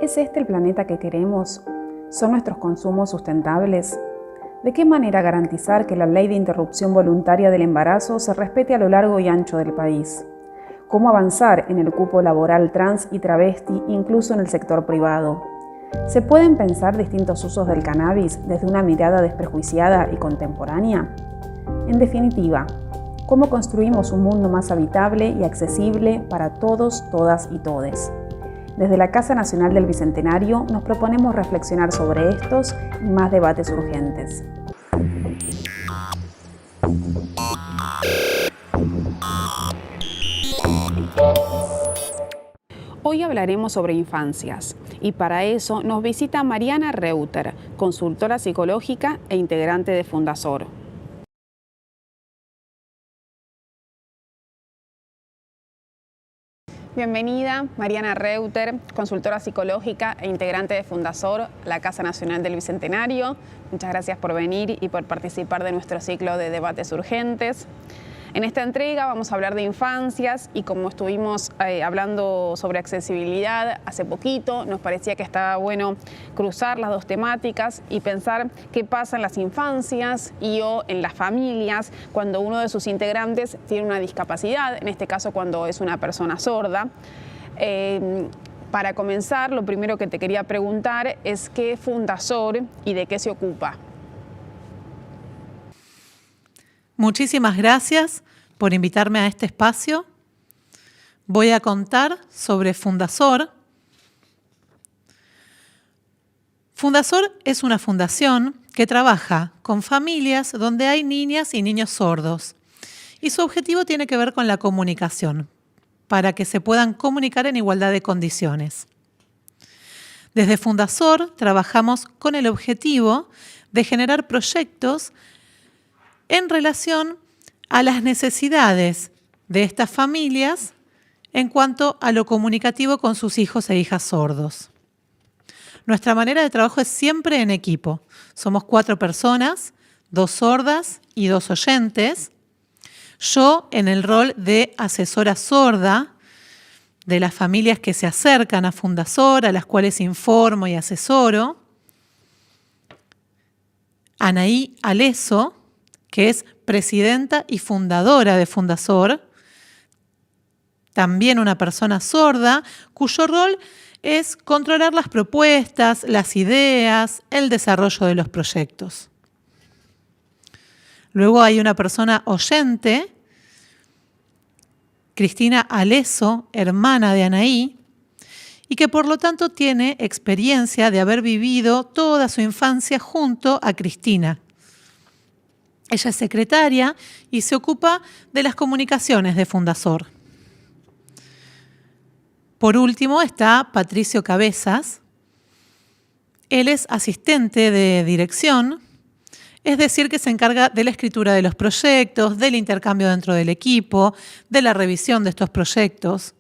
¿Es este el planeta que queremos? ¿Son nuestros consumos sustentables? ¿De qué manera garantizar que la ley de interrupción voluntaria del embarazo se respete a lo largo y ancho del país? ¿Cómo avanzar en el cupo laboral trans y travesti, incluso en el sector privado? ¿Se pueden pensar distintos usos del cannabis desde una mirada desprejuiciada y contemporánea? En definitiva, ¿cómo construimos un mundo más habitable y accesible para todos, todas y todes? Desde la Casa Nacional del Bicentenario nos proponemos reflexionar sobre estos y más debates urgentes. Hoy hablaremos sobre infancias y para eso nos visita Mariana Reuter, consultora psicológica e integrante de Fundasor. Bienvenida, Mariana Reuter, consultora psicológica e integrante de Fundasor, la Casa Nacional del Bicentenario. Muchas gracias por venir y por participar de nuestro ciclo de debates urgentes. En esta entrega vamos a hablar de infancias y como estuvimos hablando sobre accesibilidad hace poquito, nos parecía que estaba bueno cruzar las dos temáticas y pensar qué pasa en las infancias o en las familias cuando uno de sus integrantes tiene una discapacidad, en este caso cuando es una persona sorda. Para comenzar, lo primero que te quería preguntar es qué es Fundasor y de qué se ocupa. Muchísimas gracias por invitarme a este espacio. Voy a contar sobre Fundasor. Fundasor es una fundación que trabaja con familias donde hay niñas y niños sordos. Y su objetivo tiene que ver con la comunicación, para que se puedan comunicar en igualdad de condiciones. Desde Fundasor trabajamos con el objetivo de generar proyectos en relación a las necesidades de estas familias en cuanto a lo comunicativo con sus hijos e hijas sordos. Nuestra manera de trabajo es siempre en equipo. Somos 4 personas, 2 sordas y 2 oyentes. Yo en el rol de asesora sorda de las familias que se acercan a Fundasor, a las cuales informo y asesoro. Anaí Aleso, que es presidenta y fundadora de Fundasor, también una persona sorda, cuyo rol es controlar las propuestas, las ideas, el desarrollo de los proyectos. Luego hay una persona oyente, Cristina Aleso, hermana de Anaí, y que por lo tanto tiene experiencia de haber vivido toda su infancia junto a Cristina. Ella es secretaria y se ocupa de las comunicaciones de Fundasor. Por último está Patricio Cabezas. Él es asistente de dirección, es decir, que se encarga de la escritura de los proyectos, del intercambio dentro del equipo, de la revisión de estos proyectos.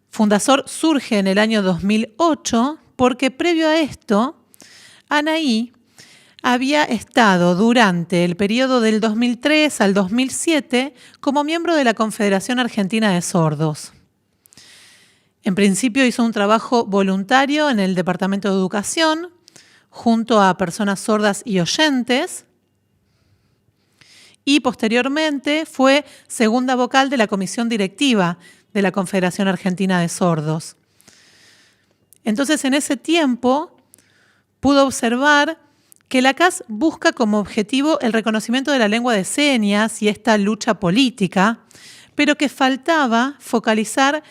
Fundasor surge en el año 2008 porque previo a esto, Anaí había estado durante el periodo del 2003 al 2007 como miembro de la Confederación Argentina de Sordos. En principio hizo un trabajo voluntario en el Departamento de Educación junto a personas sordas y oyentes y posteriormente fue segunda vocal de la Comisión Directiva de la Confederación Argentina de Sordos. Entonces, en ese tiempo pudo observar que la CAS busca como objetivo el reconocimiento de la lengua de señas y esta lucha política, pero que faltaba focalizar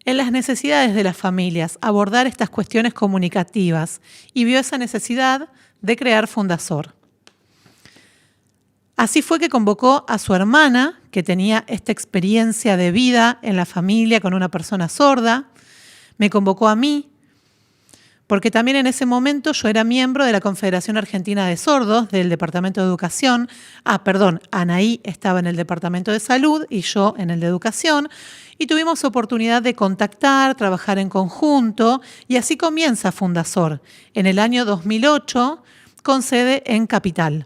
en las necesidades de las familias, abordar estas cuestiones comunicativas, y vio esa necesidad de crear Fundasor. Así fue que convocó a su hermana, que tenía esta experiencia de vida en la familia con una persona sorda, me convocó a mí, porque también en ese momento yo era miembro de la Confederación Argentina de Sordos, del Departamento de Educación. Anaí estaba en el Departamento de Salud y yo en el de Educación, y tuvimos oportunidad de contactar, trabajar en conjunto, y así comienza Fundasor, en el año 2008, con sede en Capital.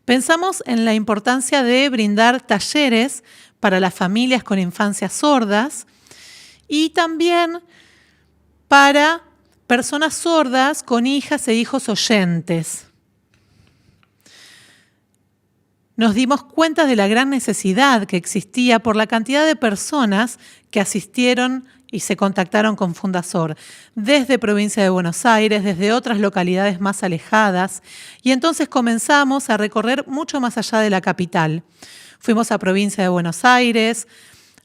Pensamos en la importancia de brindar talleres para las familias con infancias sordas, y también para personas sordas con hijas e hijos oyentes. Nos dimos cuenta de la gran necesidad que existía por la cantidad de personas que asistieron y se contactaron con Fundasor, desde provincia de Buenos Aires, desde otras localidades más alejadas, y entonces comenzamos a recorrer mucho más allá de la capital. Fuimos a provincia de Buenos Aires,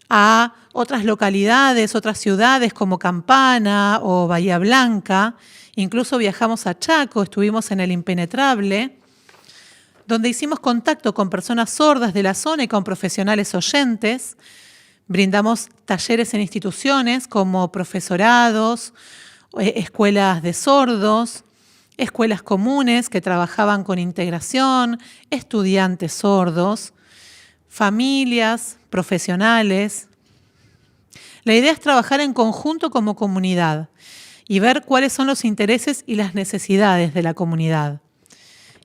a otras localidades, otras ciudades como Campana o Bahía Blanca, incluso viajamos a Chaco, estuvimos en el Impenetrable, donde hicimos contacto con personas sordas de la zona y con profesionales oyentes. Brindamos talleres en instituciones como profesorados, escuelas de sordos, escuelas comunes que trabajaban con integración, estudiantes sordos, familias, profesionales. La idea es trabajar en conjunto como comunidad y ver cuáles son los intereses y las necesidades de la comunidad.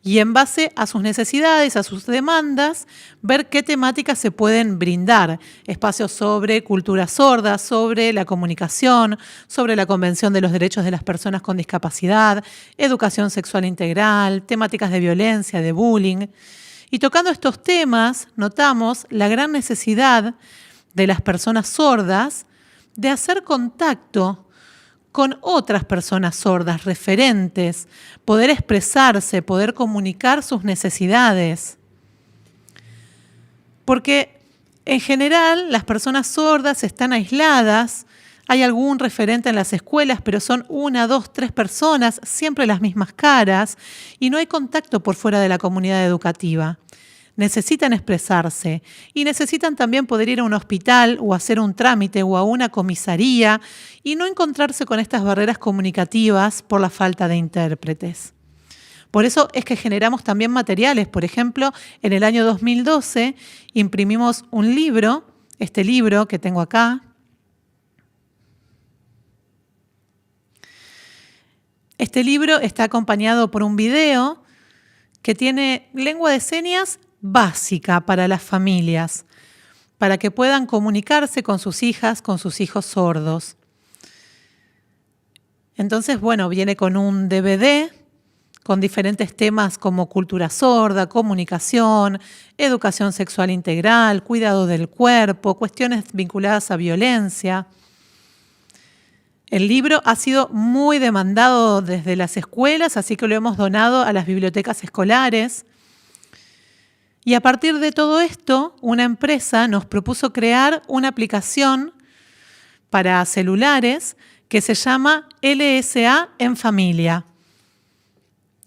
Y en base a sus necesidades, a sus demandas, ver qué temáticas se pueden brindar. Espacios sobre cultura sorda, sobre la comunicación, sobre la Convención de los Derechos de las Personas con Discapacidad, educación sexual integral, temáticas de violencia, de bullying. Y tocando estos temas, notamos la gran necesidad de las personas sordas de hacer contacto con otras personas sordas, referentes, poder expresarse, poder comunicar sus necesidades. Porque en general las personas sordas están aisladas, hay algún referente en las escuelas, pero son 1, 2, 3 personas, siempre las mismas caras, y no hay contacto por fuera de la comunidad educativa. Necesitan expresarse y necesitan también poder ir a un hospital o hacer un trámite o a una comisaría y no encontrarse con estas barreras comunicativas por la falta de intérpretes. Por eso es que generamos también materiales. Por ejemplo, en el año 2012 imprimimos un libro, este libro que tengo acá. Este libro está acompañado por un video que tiene lengua de señas básica para las familias, para que puedan comunicarse con sus hijas, con sus hijos sordos. Entonces, bueno, viene con un DVD con diferentes temas como cultura sorda, comunicación, educación sexual integral, cuidado del cuerpo, cuestiones vinculadas a violencia. El libro ha sido muy demandado desde las escuelas, así que lo hemos donado a las bibliotecas escolares. Y a partir de todo esto, una empresa nos propuso crear una aplicación para celulares que se llama LSA en Familia.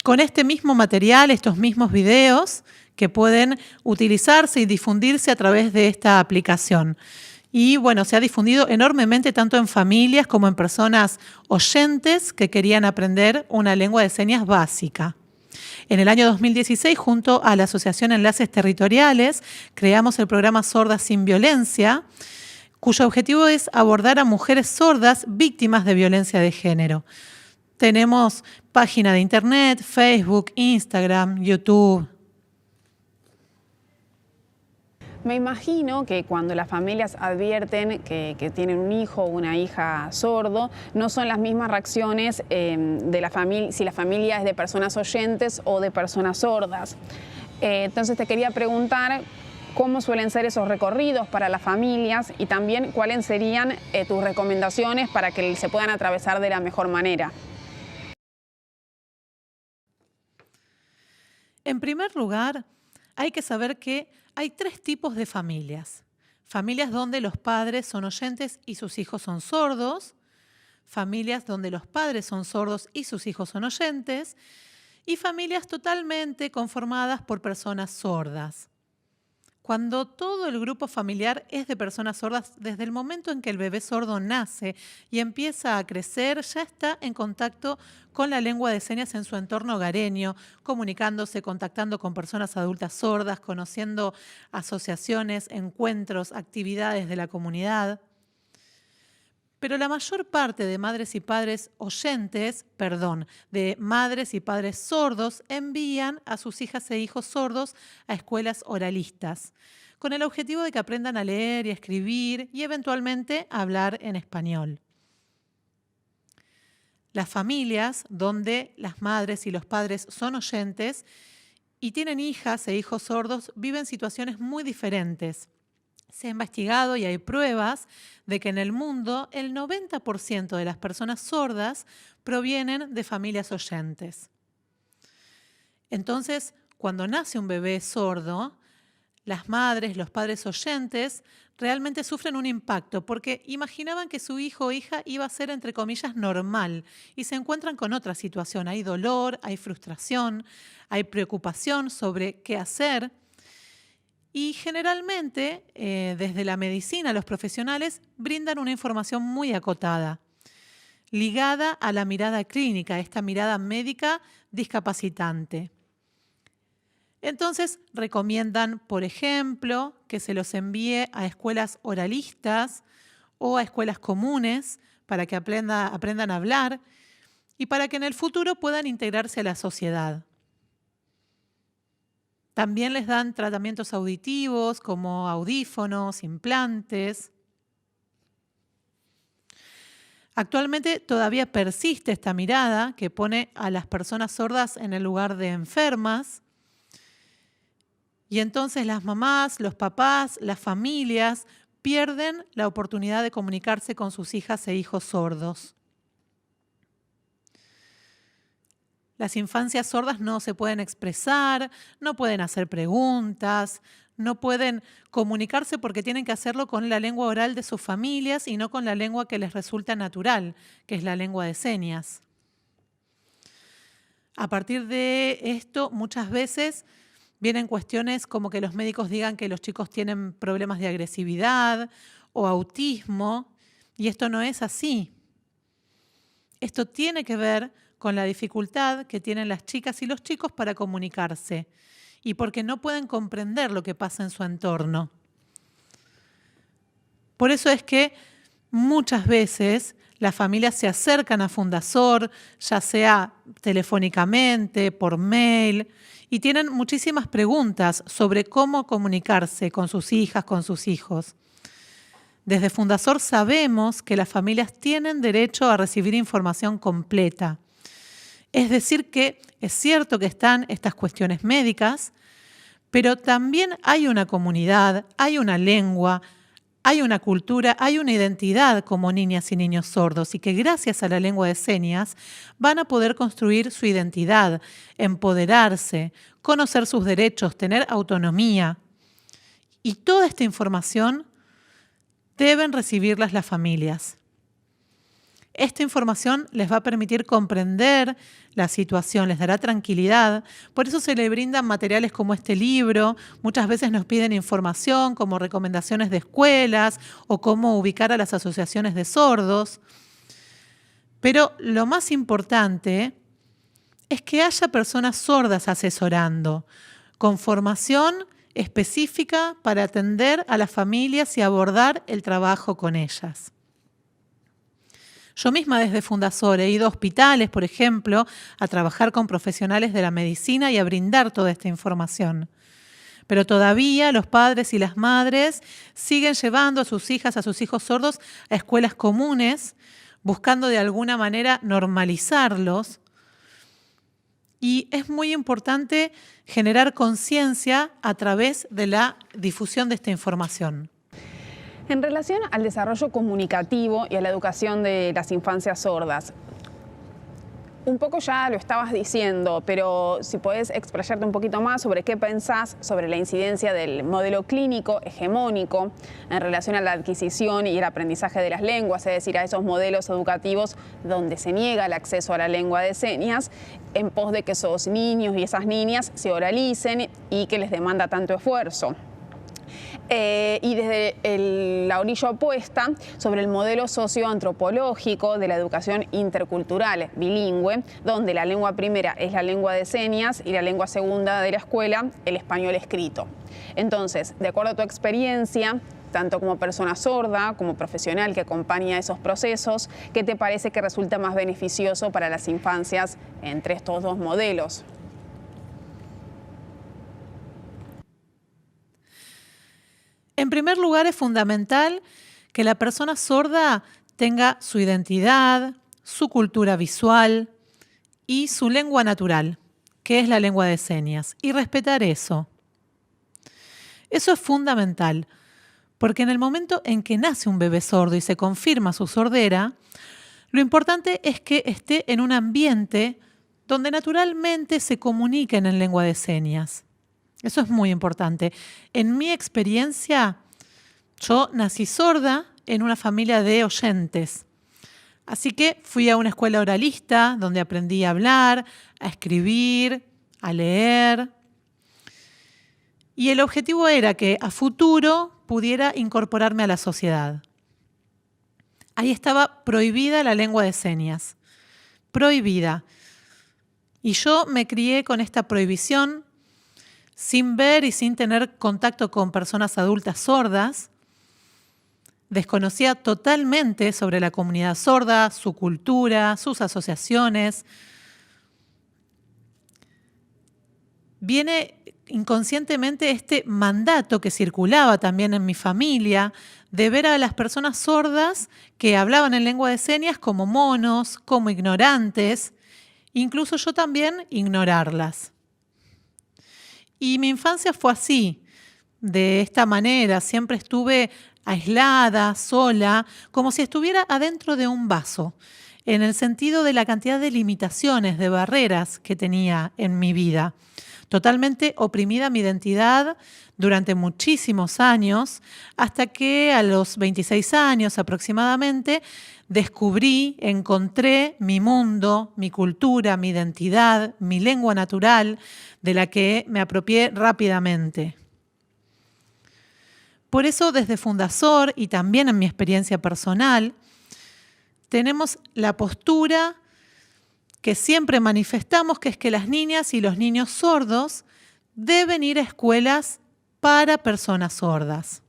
Con este mismo material, estos mismos videos que pueden utilizarse y difundirse a través de esta aplicación. Y bueno, se ha difundido enormemente tanto en familias como en personas oyentes que querían aprender una lengua de señas básica. En el año 2016, junto a la Asociación Enlaces Territoriales, creamos el programa Sordas sin Violencia, cuyo objetivo es abordar a mujeres sordas víctimas de violencia de género. Tenemos página de internet, Facebook, Instagram, YouTube. Me imagino que cuando las familias advierten que tienen un hijo o una hija sordo, no son las mismas reacciones de la familia, si la familia es de personas oyentes o de personas sordas. Entonces te quería preguntar cómo suelen ser esos recorridos para las familias y también cuáles serían tus recomendaciones para que se puedan atravesar de la mejor manera. En primer lugar, hay que saber que hay 3 tipos de familias. Familias donde los padres son oyentes y sus hijos son sordos, familias donde los padres son sordos y sus hijos son oyentes, y familias totalmente conformadas por personas sordas. Cuando todo el grupo familiar es de personas sordas, desde el momento en que el bebé sordo nace y empieza a crecer, ya está en contacto con la lengua de señas en su entorno hogareño, comunicándose, contactando con personas adultas sordas, conociendo asociaciones, encuentros, actividades de la comunidad. Pero la mayor parte de madres y padres oyentes, de madres y padres sordos, envían a sus hijas e hijos sordos a escuelas oralistas, con el objetivo de que aprendan a leer y a escribir y eventualmente a hablar en español. Las familias donde las madres y los padres son oyentes y tienen hijas e hijos sordos viven situaciones muy diferentes. Se ha investigado y hay pruebas de que en el mundo el 90% de las personas sordas provienen de familias oyentes. Entonces, cuando nace un bebé sordo, las madres, los padres oyentes realmente sufren un impacto porque imaginaban que su hijo o hija iba a ser, entre comillas, normal y se encuentran con otra situación. Hay dolor, hay frustración, hay preocupación sobre qué hacer. Y generalmente, desde la medicina, los profesionales brindan una información muy acotada, ligada a la mirada clínica, esta mirada médica discapacitante. Entonces, recomiendan, por ejemplo, que se los envíe a escuelas oralistas o a escuelas comunes para que aprendan a hablar y para que en el futuro puedan integrarse a la sociedad. También les dan tratamientos auditivos como audífonos, implantes. Actualmente todavía persiste esta mirada que pone a las personas sordas en el lugar de enfermas. Y entonces las mamás, los papás, las familias pierden la oportunidad de comunicarse con sus hijas e hijos sordos. Las infancias sordas no se pueden expresar, no pueden hacer preguntas, no pueden comunicarse porque tienen que hacerlo con la lengua oral de sus familias y no con la lengua que les resulta natural, que es la lengua de señas. A partir de esto, muchas veces vienen cuestiones como que los médicos digan que los chicos tienen problemas de agresividad o autismo, y esto no es así. Esto tiene que ver con la dificultad que tienen las chicas y los chicos para comunicarse y porque no pueden comprender lo que pasa en su entorno. Por eso es que muchas veces las familias se acercan a Fundasor, ya sea telefónicamente, por mail, y tienen muchísimas preguntas sobre cómo comunicarse con sus hijas, con sus hijos. Desde Fundasor sabemos que las familias tienen derecho a recibir información completa. Es decir, que es cierto que están estas cuestiones médicas, pero también hay una comunidad, hay una lengua, hay una cultura, hay una identidad como niñas y niños sordos y que gracias a la lengua de señas van a poder construir su identidad, empoderarse, conocer sus derechos, tener autonomía. Y toda esta información deben recibirlas las familias. Esta información les va a permitir comprender la situación, les dará tranquilidad. Por eso se le brindan materiales como este libro. Muchas veces nos piden información como recomendaciones de escuelas o cómo ubicar a las asociaciones de sordos. Pero lo más importante es que haya personas sordas asesorando, con formación específica para atender a las familias y abordar el trabajo con ellas. Yo misma desde Fundasor he ido a hospitales, por ejemplo, a trabajar con profesionales de la medicina y a brindar toda esta información. Pero todavía los padres y las madres siguen llevando a sus hijas, a sus hijos sordos a escuelas comunes, buscando de alguna manera normalizarlos. Y es muy importante generar conciencia a través de la difusión de esta información. En relación al desarrollo comunicativo y a la educación de las infancias sordas, un poco ya lo estabas diciendo, pero si podés explayarte un poquito más sobre qué pensás sobre la incidencia del modelo clínico hegemónico en relación a la adquisición y el aprendizaje de las lenguas, es decir, a esos modelos educativos donde se niega el acceso a la lengua de señas en pos de que esos niños y esas niñas se oralicen y que les demanda tanto esfuerzo. Y desde la orilla opuesta, sobre el modelo socioantropológico de la educación intercultural bilingüe, donde la lengua primera es la lengua de señas y la lengua segunda de la escuela, el español escrito. Entonces, de acuerdo a tu experiencia, tanto como persona sorda, como profesional que acompaña esos procesos, ¿qué te parece que resulta más beneficioso para las infancias entre estos dos modelos? En primer lugar, es fundamental que la persona sorda tenga su identidad, su cultura visual y su lengua natural, que es la lengua de señas, y respetar eso. Eso es fundamental, porque en el momento en que nace un bebé sordo y se confirma su sordera, lo importante es que esté en un ambiente donde naturalmente se comuniquen en lengua de señas. Eso es muy importante. En mi experiencia, yo nací sorda en una familia de oyentes. Así que fui a una escuela oralista donde aprendí a hablar, a escribir, a leer. Y el objetivo era que a futuro pudiera incorporarme a la sociedad. Ahí estaba prohibida la lengua de señas. Prohibida. Y yo me crié con esta prohibición sin ver y sin tener contacto con personas adultas sordas. Desconocía totalmente sobre la comunidad sorda, su cultura, sus asociaciones. Viene inconscientemente este mandato que circulaba también en mi familia de ver a las personas sordas que hablaban en lengua de señas como monos, como ignorantes, incluso yo también ignorarlas. Y mi infancia fue así, de esta manera, siempre estuve aislada, sola, como si estuviera adentro de un vaso, en el sentido de la cantidad de limitaciones, de barreras que tenía en mi vida. Totalmente oprimida mi identidad durante muchísimos años, hasta que a los 26 años aproximadamente descubrí, encontré mi mundo, mi cultura, mi identidad, mi lengua natural, de la que me apropié rápidamente. Por eso, desde Fundasor y también en mi experiencia personal, tenemos la postura que siempre manifestamos, que es que las niñas y los niños sordos deben ir a escuelas para personas sordas,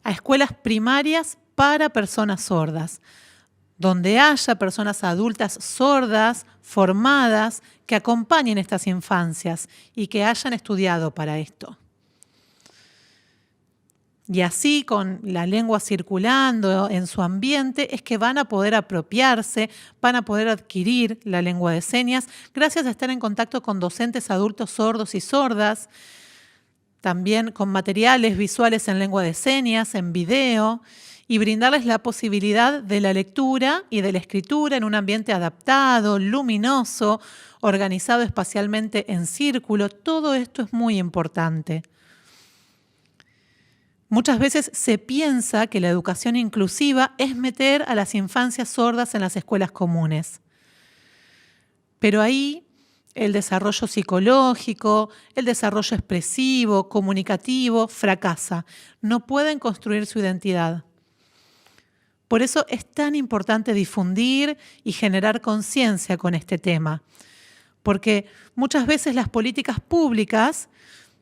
a escuelas primarias para personas sordas, donde haya personas adultas sordas, formadas, que acompañen estas infancias y que hayan estudiado para esto. Y así, con la lengua circulando en su ambiente, es que van a poder apropiarse, van a poder adquirir la lengua de señas, gracias a estar en contacto con docentes adultos sordos y sordas, también con materiales visuales en lengua de señas, en video, y brindarles la posibilidad de la lectura y de la escritura en un ambiente adaptado, luminoso, organizado espacialmente en círculo. Todo esto es muy importante. Muchas veces se piensa que la educación inclusiva es meter a las infancias sordas en las escuelas comunes. Pero ahí el desarrollo psicológico, el desarrollo expresivo, comunicativo, fracasa. No pueden construir su identidad. Por eso es tan importante difundir y generar conciencia con este tema, porque muchas veces las políticas públicas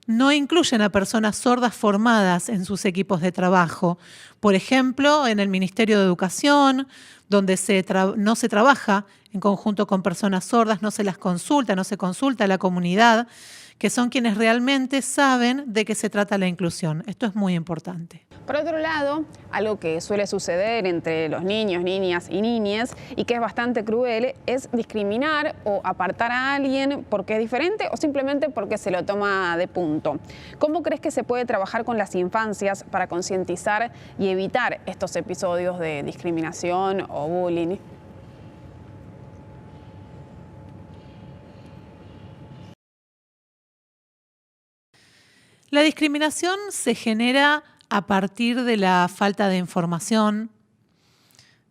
no incluyen a personas sordas formadas en sus equipos de trabajo. Por ejemplo, en el Ministerio de Educación, donde no se trabaja en conjunto con personas sordas, no se las consulta, no se consulta a la comunidad, que son quienes realmente saben de qué se trata la inclusión. Esto es muy importante. Por otro lado, algo que suele suceder entre los niños, niñas y niñas y que es bastante cruel es discriminar o apartar a alguien porque es diferente o simplemente porque se lo toma de punto. ¿Cómo crees que se puede trabajar con las infancias para concientizar y evitar estos episodios de discriminación o bullying? La discriminación se genera a partir de la falta de información,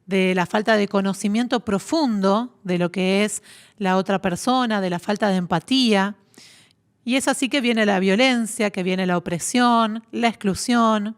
de la falta de conocimiento profundo de lo que es la otra persona, de la falta de empatía. Y es así que viene la violencia, que viene la opresión, la exclusión.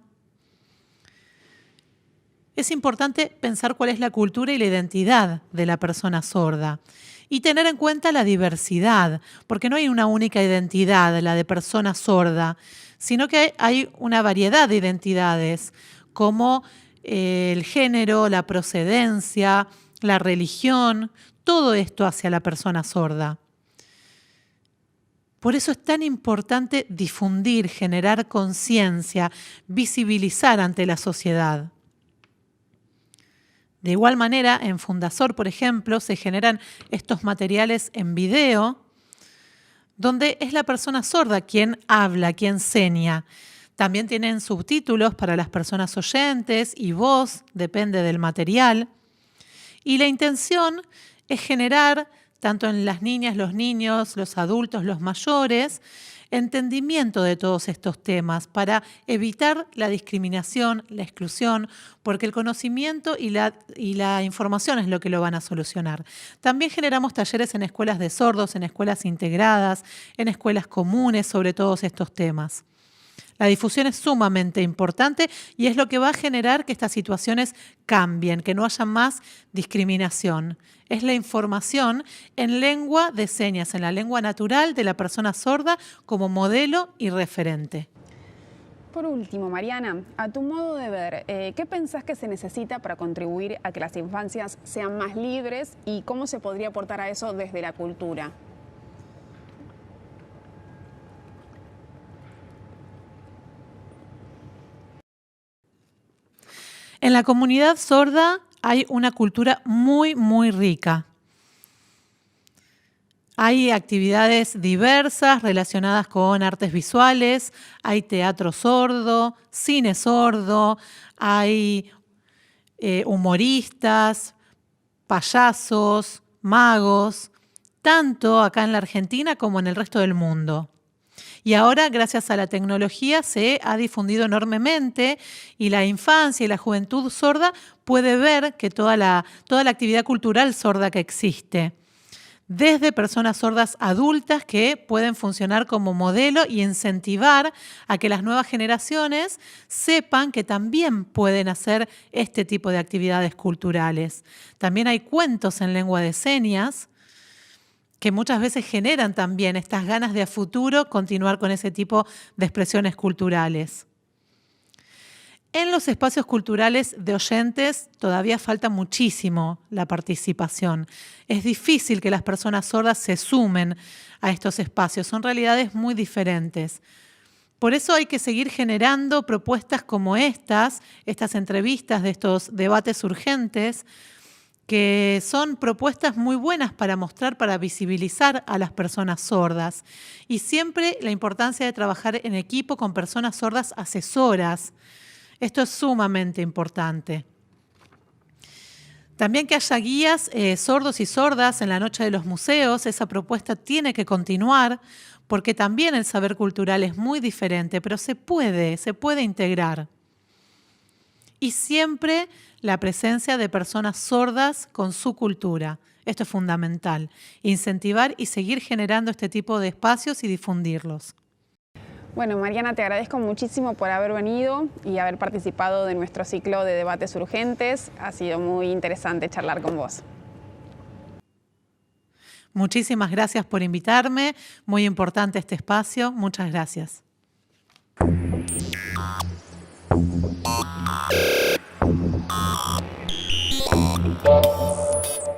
Es importante pensar cuál es la cultura y la identidad de la persona sorda y tener en cuenta la diversidad, porque no hay una única identidad, la de persona sorda, sino que hay una variedad de identidades, como el género, la procedencia, la religión, todo esto hacia la persona sorda. Por eso es tan importante difundir, generar conciencia, visibilizar ante la sociedad. De igual manera, en Fundasor, por ejemplo, se generan estos materiales en video, donde es la persona sorda quien habla, quien seña. También tienen subtítulos para las personas oyentes y voz, depende del material. Y la intención es generar, tanto en las niñas, los niños, los adultos, los mayores, entendimiento de todos estos temas para evitar la discriminación, la exclusión, porque el conocimiento y la información es lo que lo van a solucionar. También generamos talleres en escuelas de sordos, en escuelas integradas, en escuelas comunes sobre todos estos temas. La difusión es sumamente importante y es lo que va a generar que estas situaciones cambien, que no haya más discriminación. Es la información en lengua de señas, en la lengua natural de la persona sorda como modelo y referente. Por último, Mariana, a tu modo de ver, ¿qué pensás que se necesita para contribuir a que las infancias sean más libres y cómo se podría aportar a eso desde la cultura? En la comunidad sorda hay una cultura muy, muy rica. Hay actividades diversas relacionadas con artes visuales, hay teatro sordo, cine sordo, hay humoristas, payasos, magos, tanto acá en la Argentina como en el resto del mundo. Y ahora, gracias a la tecnología, se ha difundido enormemente y la infancia y la juventud sorda puede ver que toda la actividad cultural sorda que existe, desde personas sordas adultas que pueden funcionar como modelo y incentivar a que las nuevas generaciones sepan que también pueden hacer este tipo de actividades culturales. También hay cuentos en lengua de señas que muchas veces generan también estas ganas de a futuro continuar con ese tipo de expresiones culturales. En los espacios culturales de oyentes todavía falta muchísimo la participación. Es difícil que las personas sordas se sumen a estos espacios, son realidades muy diferentes. Por eso hay que seguir generando propuestas como estas entrevistas de estos debates urgentes, que son propuestas muy buenas para mostrar, para visibilizar a las personas sordas. Y siempre la importancia de trabajar en equipo con personas sordas asesoras. Esto es sumamente importante. También que haya guías sordos y sordas en la noche de los museos. Esa propuesta tiene que continuar porque también el saber cultural es muy diferente, pero se puede integrar. Y siempre la presencia de personas sordas con su cultura. Esto es fundamental. Incentivar y seguir generando este tipo de espacios y difundirlos. Bueno, Mariana, te agradezco muchísimo por haber venido y haber participado de nuestro ciclo de debates urgentes. Ha sido muy interesante charlar con vos. Muchísimas gracias por invitarme. Muy importante este espacio. Muchas gracias. Thank you.